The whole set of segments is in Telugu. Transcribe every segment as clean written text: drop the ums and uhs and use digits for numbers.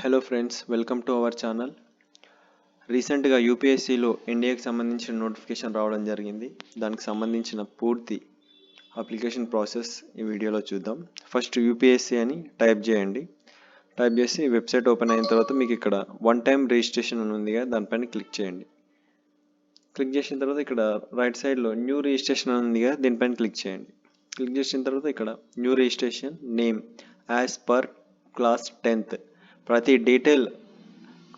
Hello friends, welcome to our channel. రీసెంట్గా యూపీఎస్సీలో ఎన్డీఏకి సంబంధించిన నోటిఫికేషన్ రావడం జరిగింది. దానికి సంబంధించిన పూర్తి అప్లికేషన్ ప్రాసెస్ ఈ వీడియోలో చూద్దాం. ఫస్ట్ యూపీఎస్సీ అని టైప్ చేయండి. టైప్ చేసి వెబ్సైట్ ఓపెన్ అయిన తర్వాత మీకు ఇక్కడ వన్ టైం రిజిస్ట్రేషన్ అని ఉంది కదా, దానిపైన క్లిక్ చేయండి. క్లిక్ చేసిన తర్వాత ఇక్కడ రైట్ సైడ్లో న్యూ రిజిస్ట్రేషన్ అని ఉంది కదా, దీనిపైన క్లిక్ చేయండి. క్లిక్ చేసిన తర్వాత ఇక్కడ new registration name as per class 10th ప్రతి డీటెయిల్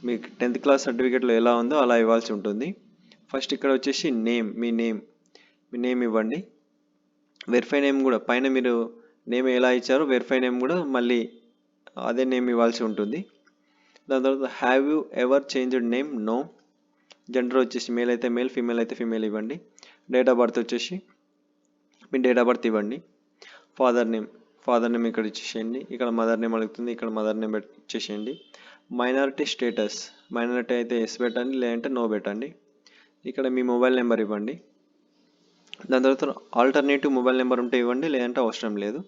మీకు 10th క్లాస్ సర్టిఫికేట్లో ఎలా ఉందో అలా ఇవ్వాల్సి ఉంటుంది. ఫస్ట్ ఇక్కడ వచ్చేసి మీ నేమ్ ఇవ్వండి. వెరిఫై నేమ్ కూడా పైన మీరు నేమ్ ఎలా ఇచ్చారో వెరిఫై నేమ్ కూడా మళ్ళీ అదే నేమ్ ఇవ్వాల్సి ఉంటుంది. దాని తర్వాత have you ever changed name? No. Gender వచ్చేసి మేల్ అయితే మేల్, ఫీమేల్ అయితే ఫీమేల్ ఇవ్వండి. డేట్ ఆఫ్ బర్త్ వచ్చేసి మీ డేట్ ఆఫ్ బర్త్ ఇవ్వండి. ఫాదర్ నేమ్ ఇక్కడ ఇచ్చేసేయండి. ఇక్కడ మదర్ నేమ్ అడుగుతుంది, ఇక్కడ మదర్ నేమ్ ఇచ్చేసేయండి. మైనారిటీ స్టేటస్, మైనారిటీ అయితే ఎస్ పెట్టండి, లేదంటే నో పెట్టండి. ఇక్కడ మీ మొబైల్ నెంబర్ ఇవ్వండి. దాని తర్వాత ఆల్టర్నేటివ్ మొబైల్ నెంబర్ ఉంటే ఇవ్వండి, లేదంటే అవసరం లేదు.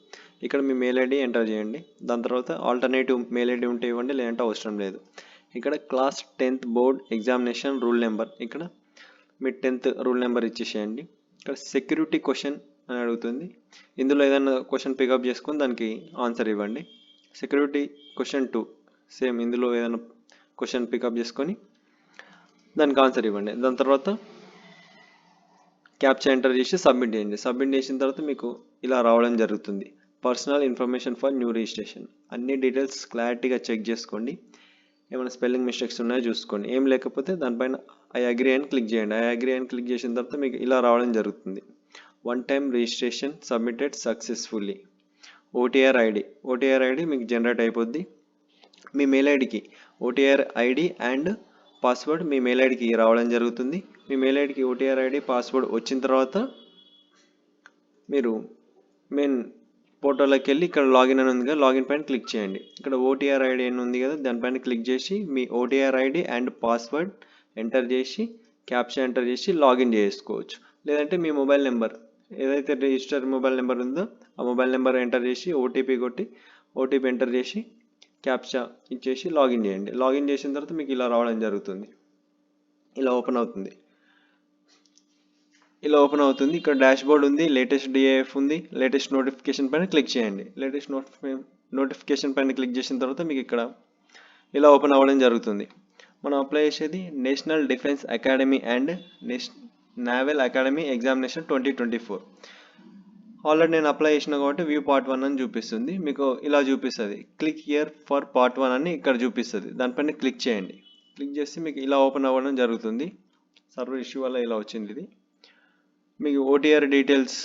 ఇక్కడ మీ మెయిల్ ఐడి ఎంటర్ చేయండి. దాని తర్వాత ఆల్టర్నేటివ్ మెయిల్ ఐడి ఉంటే ఇవ్వండి, లేదంటే అవసరం లేదు. ఇక్కడ class 10th board examination rule number, ఇక్కడ మీ 10th రూల్ నెంబర్ ఇచ్చేసేయండి. ఇక్కడ సెక్యూరిటీ క్వశ్చన్ అని అడుగుతుంది. ఇందులో ఏదైనా క్వశ్చన్ పికప్ చేసుకొని దానికి ఆన్సర్ ఇవ్వండి. సెక్యూరిటీ క్వశ్చన్ 2 సేమ్ ఇందులో ఏదైనా క్వశ్చన్ పికప్ చేసుకొని దానికి ఆన్సర్ ఇవ్వండి. దాని తర్వాత క్యాప్చా ఎంటర్ చేసి సబ్మిట్ చేయండి. సబ్మిట్ చేసిన తర్వాత మీకు ఇలా రావడం జరుగుతుంది. Personal information for new registration. అన్ని డీటెయిల్స్ క్లారిటీగా చెక్ చేసుకోండి. ఏమైనా స్పెల్లింగ్ మిస్టేక్స్ ఉన్నాయో చూసుకోండి. ఏం లేకపోతే దానిపైన ఐ అగ్రీ అని క్లిక్ చేయండి. ఐ అగ్రీ అని క్లిక్ చేసిన తర్వాత మీకు ఇలా రావడం జరుగుతుంది. One time registration submitted successfully. OTR ID మీకు జనరేట్ అయిపోద్ది. మీ మెయిల్ ఐడికి OTR ID and password me mail ఐడికి రావడం జరుగుతుంది. మీ మెయిల్ ఐడికి ఓటీఆర్ ఐడి పాస్వర్డ్ వచ్చిన తర్వాత మీరు మెయిన్ పోర్టల్లోకి వెళ్ళి ఇక్కడ లాగిన్ అని ఉంది కదా, లాగిన్ పైన క్లిక్ చేయండి. ఇక్కడ ఓటీఆర్ ఐడి అని ఉంది కదా, దానిపైన క్లిక్ చేసి మీ OTR ID and password enter చేసి క్యాప్చా ఎంటర్ చేసి లాగిన్ చేసుకోవచ్చు. లేదంటే మీ మొబైల్ నెంబర్ ఏదైతే రిజిస్టర్ మొబైల్ నెంబర్ ఉందో ఆ మొబైల్ నెంబర్ ఎంటర్ చేసి ఓటీపీ ఎంటర్ చేసి క్యాప్చా ఇచ్చేసి లాగిన్ చేయండి. లాగిన్ చేసిన తర్వాత మీకు ఇలా రావడం జరుగుతుంది. ఇలా ఓపెన్ అవుతుంది. ఇక్కడ డాష్ బోర్డ్ ఉంది, లేటెస్ట్ డిఏఎఫ్ ఉంది, లేటెస్ట్ నోటిఫికేషన్ పైన క్లిక్ చేయండి. లేటెస్ట్ నోటిఫికేషన్ పైన క్లిక్ చేసిన తర్వాత మీకు ఇక్కడ ఇలా ఓపెన్ అవ్వడం జరుగుతుంది. మనం అప్లై చేసేది national defence academy and naval academy examination 2024. Already నేను అప్లై చేసిన కాబట్టి వ్యూ పార్ట్ 1 అని చూపిస్తుంది. మీకు ఇలా చూపిస్తుంది. క్లిక్ హియర్ ఫర్ పార్ట్ 1 అని ఇక్కడ చూపిస్తుంది. దానిపైన క్లిక్ చేయండి. క్లిక్ చేసి మీకు ఇలా ఓపెన్ అవ్వడం జరుగుతుంది. సర్వర్ ఇష్యూ వల్ల ఇలా వచ్చింది ఇది. మీకు ఓటీఆర్ డీటెయిల్స్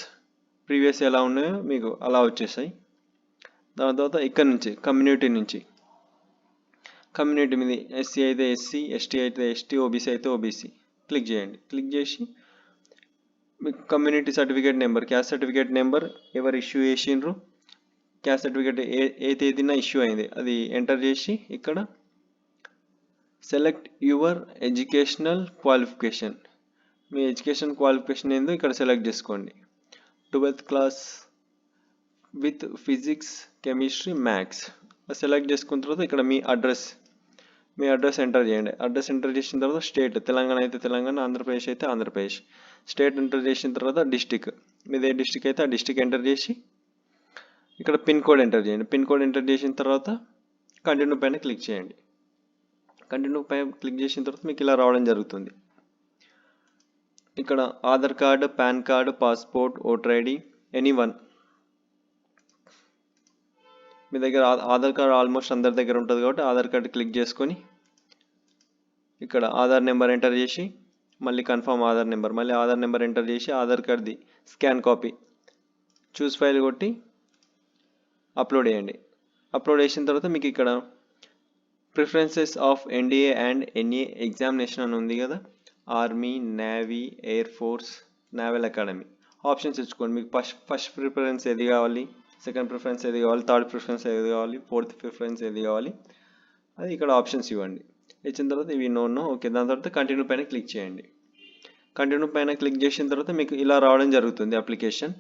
ప్రీవియస్ ఎలా ఉన్నాయో మీకు అలా వచ్చేసాయి. దాని తర్వాత ఇక్కడ నుంచి కమ్యూనిటీ మీద ఎస్సీ అయితే ఎస్సీ, ఎస్టీ అయితే ఎస్టీ, ఓబీసీ అయితే ఓబీసీ క్లిక్ చేయండి. క్లిక్ చేసి మీకు community certificate number, caste certificate number ఎవరు ఇష్యూ చేసిండ్రు, క్యాస్ట్ సర్టిఫికేట్ ఏ తేదీన ఇష్యూ అయింది అది ఎంటర్ చేసి ఇక్కడ select your educational qualification, me education qualification ఏందో ఇక్కడ సెలెక్ట్ చేసుకోండి. 12th class with physics, chemistry, maths select చేసుకున్న తర్వాత ఇక్కడ మీ అడ్రస్ ఎంటర్ చేయండి. అడ్రస్ ఎంటర్ చేసిన తర్వాత స్టేట్, తెలంగాణ అయితే తెలంగాణ, ఆంధ్రప్రదేశ్ అయితే ఆంధ్రప్రదేశ్. స్టేట్ ఎంటర్ చేసిన తర్వాత డిస్టిక్, మీది ఏ డిస్టిక్ అయితే ఆ డిస్టిక్ ఎంటర్ చేసి ఇక్కడ పిన్ కోడ్ ఎంటర్ చేయండి. పిన్ కోడ్ ఎంటర్ చేసిన తర్వాత కంటిన్యూ పైన క్లిక్ చేయండి. కంటిన్యూ పైన క్లిక్ చేసిన తర్వాత మీకు ఇలా రావడం జరుగుతుంది. ఇక్కడ Aadhaar card, PAN card, passport, voter ID, anyone. మీ దగ్గర ఆధార్ కార్డు ఆల్మోస్ట్ అందరి దగ్గర ఉంటుంది కాబట్టి ఆధార్ కార్డు క్లిక్ చేసుకొని ఇక్కడ ఆధార్ నెంబర్ ఎంటర్ చేసి మళ్ళీ కన్ఫర్మ్ ఆధార్ నెంబర్ ఎంటర్ చేసి ఆధార్ కార్డ్ది స్కాన్ కాపీ చూస్ ఫైల్ కొట్టి అప్లోడ్ చేయండి. అప్లోడ్ చేసిన తర్వాత మీకు ఇక్కడ preferences of NDA and NA examination అని ఉంది కదా, army, navy, air force, naval academy options ఇచ్చుకోండి. మీకు ఫస్ట్ ప్రిఫరెన్స్ ఏది కావాలి, సెకండ్ ప్రిఫరెన్స్ ఏది కావాలి, థర్డ్ ప్రిఫరెన్స్ ఏది కావాలి, ఫోర్త్ ప్రిఫరెన్స్ ఏది కావాలి, అది ఇక్కడ ఆప్షన్స్ ఇవ్వండి. ఇచ్చిన తర్వాత ఇవి నో ఓకే. దాని తర్వాత కంటిన్యూ పైన క్లిక్ చేయండి. కంటిన్యూ పైన క్లిక్ చేసిన తర్వాత మీకు ఇలా రావడం జరుగుతుంది అప్లికేషన్.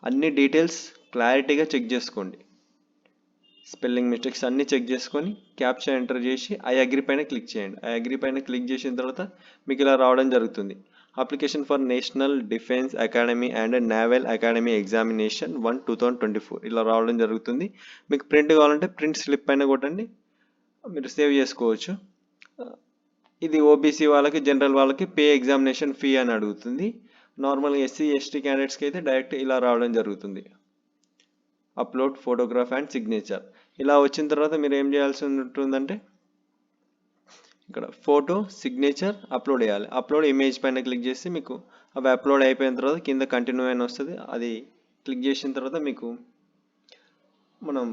అన్ని డీటెయిల్స్ క్లారిటీగా చెక్ చేసుకోండి. స్పెల్లింగ్ మిస్టేక్స్ అన్నీ చెక్ చేసుకొని క్యాప్చా ఎంటర్ చేసి ఐ అగ్రి పైన క్లిక్ చేయండి. ఐ అగ్రి పైన క్లిక్ చేసిన తర్వాత మీకు ఇలా రావడం జరుగుతుంది. Application for national defence academy and naval academy examination 1/2024 ఇలా రావడం జరుగుతుంది. మీకు ప్రింట్ కావాలంటే ప్రింట్ స్లిప్ పైన కొట్టండి, మీరు సేవ్ చేసుకోవచ్చు. ఇది ఓబీసీ వాళ్ళకి, జనరల్ వాళ్ళకి పే ఎగ్జామినేషన్ ఫీ అని అడుగుతుంది. నార్మల్ ఎస్సీ ఎస్టీ క్యాండిడేట్స్కి అయితే డైరెక్ట్ ఇలా రావడం జరుగుతుంది. అప్లోడ్ ఫోటోగ్రాఫ్ అండ్ సిగ్నేచర్ ఇలా వచ్చిన తర్వాత మీరు ఏం చేయాల్సి ఉంటుందంటే ఇక్కడ ఫోటో, సిగ్నేచర్, అప్లోడ్ చేయాలి. అప్లోడ్ ఇమేజ్ పైన క్లిక్ చేసి మీకు అవి అప్లోడ్ అయిపోయిన తర్వాత కింద కంటిన్యూ అని వస్తుంది. అది క్లిక్ చేసిన తర్వాత మీకు మనం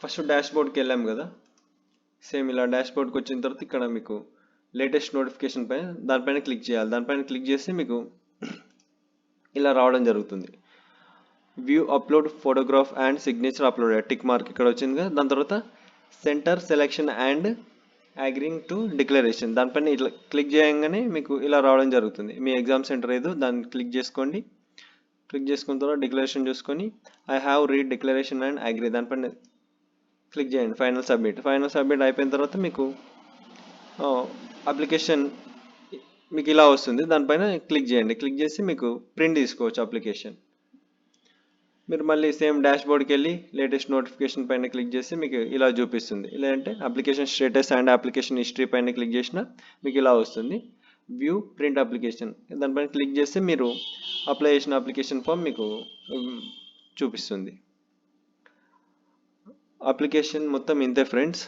ఫస్ట్ డాష్ బోర్డ్కి వెళ్ళాం కదా, సేమ్ ఇలా డాష్ బోర్డ్కి వచ్చిన తర్వాత ఇక్కడ మీకు లేటెస్ట్ నోటిఫికేషన్ పైన దానిపైన క్లిక్ చేయాలి. దానిపైన క్లిక్ చేస్తే మీకు ఇలా రావడం జరుగుతుంది. View upload photograph and signature upload tick mark ఇక్కడ వచ్చింది కదా. దాని తర్వాత centre selection and agreeing to declaration దానిపైన ఇట్లా క్లిక్ చేయగానే మీకు ఇలా రావడం జరుగుతుంది. మీ ఎగ్జామ్ సెంటర్ ఏదో దాన్ని క్లిక్ చేసుకోండి. క్లిక్ చేసుకున్న తర్వాత డిక్లరేషన్ చూసుకొని I have read declaration and agree దానిపైన క్లిక్ చేయండి. ఫైనల్ సబ్మిట్ అయిపోయిన తర్వాత మీకు అప్లికేషన్ మీకు ఇలా వస్తుంది. దానిపైన క్లిక్ చేయండి. క్లిక్ చేసి మీకు ప్రింట్ తీసుకోవచ్చు అప్లికేషన్. మీరు మళ్ళీ సేమ్ డాష్ బోర్డ్కి వెళ్ళి లేటెస్ట్ నోటిఫికేషన్ పైన క్లిక్ చేసి మీకు ఇలా చూపిస్తుంది. లేదంటే application status and application history పైన క్లిక్ చేసినా మీకు ఇలా వస్తుంది. వ్యూ ప్రింట్ అప్లికేషన్ దానిపైన క్లిక్ చేస్తే మీరు అప్లై చేసిన అప్లికేషన్ ఫామ్ మీకు చూపిస్తుంది. అప్లికేషన్ మొత్తం ఇంతే ఫ్రెండ్స్.